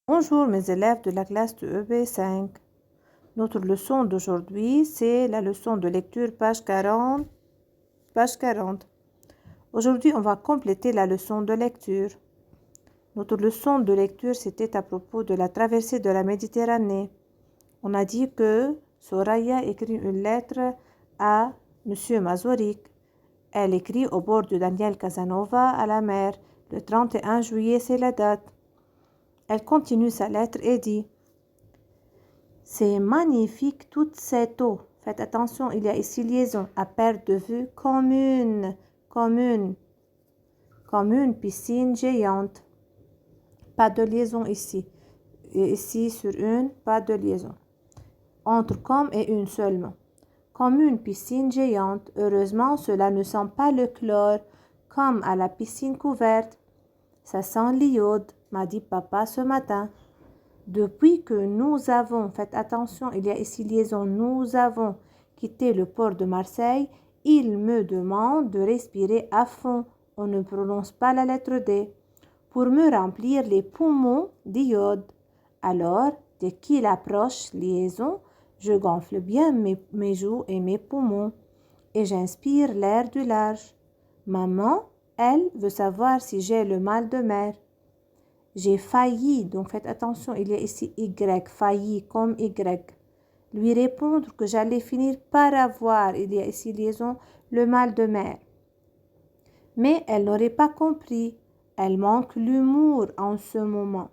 Bonjour mes élèves de la classe de EB5. Notre leçon d'aujourd'hui, c'est la leçon de lecture page 40. Aujourd'hui, on va compléter la leçon de lecture. Notre leçon de lecture, c'était à propos de la traversée de la Méditerranée. On a dit que Soraya écrit une lettre à Monsieur Mazorik. Elle écrit au bord de Daniel Casanova à la mer. Le 31 juillet, c'est la date. Elle continue sa lettre et dit: c'est magnifique toute cette eau. Faites attention, il y a ici liaison à perte de vue comme une piscine géante. Pas de liaison ici. Et ici sur une, pas de liaison. Entre comme et une seulement. Comme une piscine géante. Heureusement, cela ne sent pas le chlore comme à la piscine couverte. Ça sent l'iode, m'a dit papa ce matin. Depuis que nous avons, faites attention, il y a ici liaison, nous avons quitté le port de Marseille, il me demande de respirer à fond, on ne prononce pas la lettre D, pour me remplir les poumons d'iode. Alors, dès qu'il approche liaison, je gonfle bien mes joues et mes poumons, et j'inspire l'air du large. Maman, elle, veut savoir si j'ai le mal de mer. J'ai failli, donc faites attention, il y a ici Y, failli comme Y. Lui répondre que j'allais finir par avoir, il y a ici liaison, le mal de mer. Mais elle n'aurait pas compris. Elle manque l'humour en ce moment.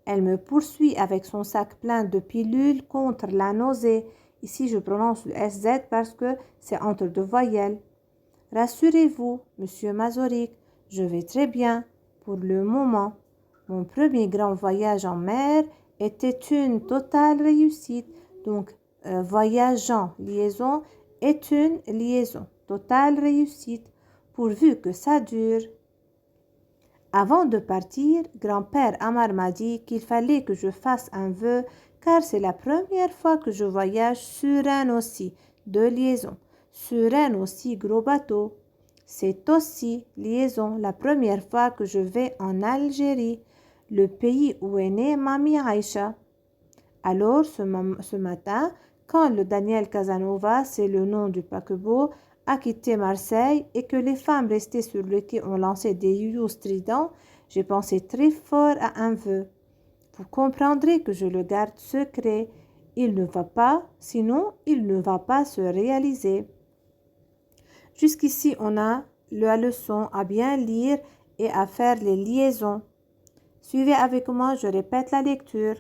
Elle me poursuit avec son sac plein de pilules contre la nausée. Ici, je prononce le SZ parce que c'est entre deux voyelles. Rassurez-vous, monsieur Mazorik, je vais très bien pour le moment. Mon premier grand voyage en mer était une totale réussite. Donc, voyageant, liaison, est une liaison. Totale réussite, pourvu que ça dure. Avant de partir, grand-père Amar m'a dit qu'il fallait que je fasse un vœu, car c'est la première fois que je voyage sur un aussi de liaison, sur un aussi gros bateau. C'est aussi liaison la première fois que je vais en Algérie, le pays où est née Mamie Aïcha. Alors, ce matin, quand le Daniel Casanova, c'est le nom du paquebot, a quitté Marseille et que les femmes restées sur le quai ont lancé des youyous stridents, j'ai pensé très fort à un vœu. Vous comprendrez que je le garde secret. Il ne va pas, sinon il ne va pas se réaliser. Jusqu'ici, on a la leçon à bien lire et à faire les liaisons. Suivez avec moi, je répète la lecture.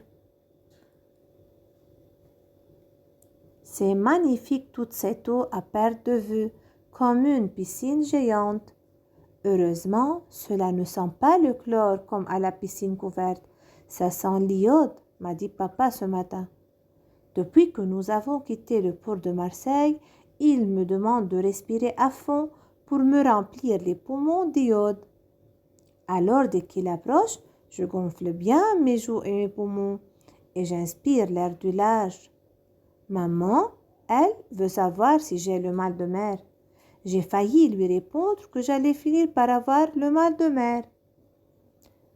C'est magnifique toute cette eau à perte de vue, comme une piscine géante. Heureusement, cela ne sent pas le chlore comme à la piscine couverte. Ça sent l'iode, m'a dit papa ce matin. Depuis que nous avons quitté le port de Marseille, il me demande de respirer à fond pour me remplir les poumons d'iode. Alors, dès qu'il approche, je gonfle bien mes joues et mes poumons et j'inspire l'air du large. Maman, elle, veut savoir si j'ai le mal de mer. J'ai failli lui répondre que j'allais finir par avoir le mal de mer.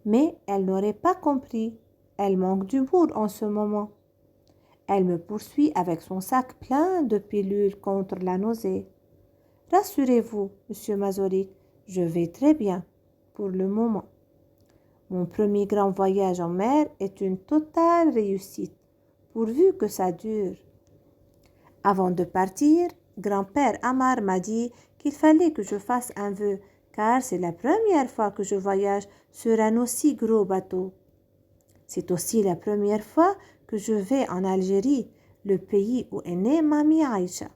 Mais elle n'aurait pas compris. Elle manque d'humour en ce moment. Elle me poursuit avec son sac plein de pilules contre la nausée. Rassurez-vous, monsieur Mazorik, je vais très bien pour le moment. Mon premier grand voyage en mer est une totale réussite, pourvu que ça dure. Avant de partir, grand-père Amar m'a dit qu'il fallait que je fasse un vœu, car c'est la première fois que je voyage sur un aussi gros bateau. C'est aussi la première fois que je vais en Algérie, le pays où est née Mamie Aïcha.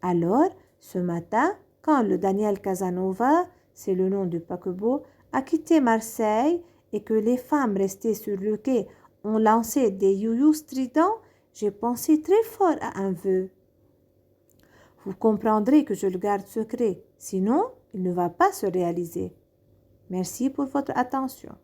Alors, ce matin, quand le Daniel Casanova, c'est le nom du paquebot, a quitté Marseille et que les femmes restées sur le quai ont lancé des youyous stridents, j'ai pensé très fort à un vœu. Vous comprendrez que je le garde secret, sinon il ne va pas se réaliser. Merci pour votre attention.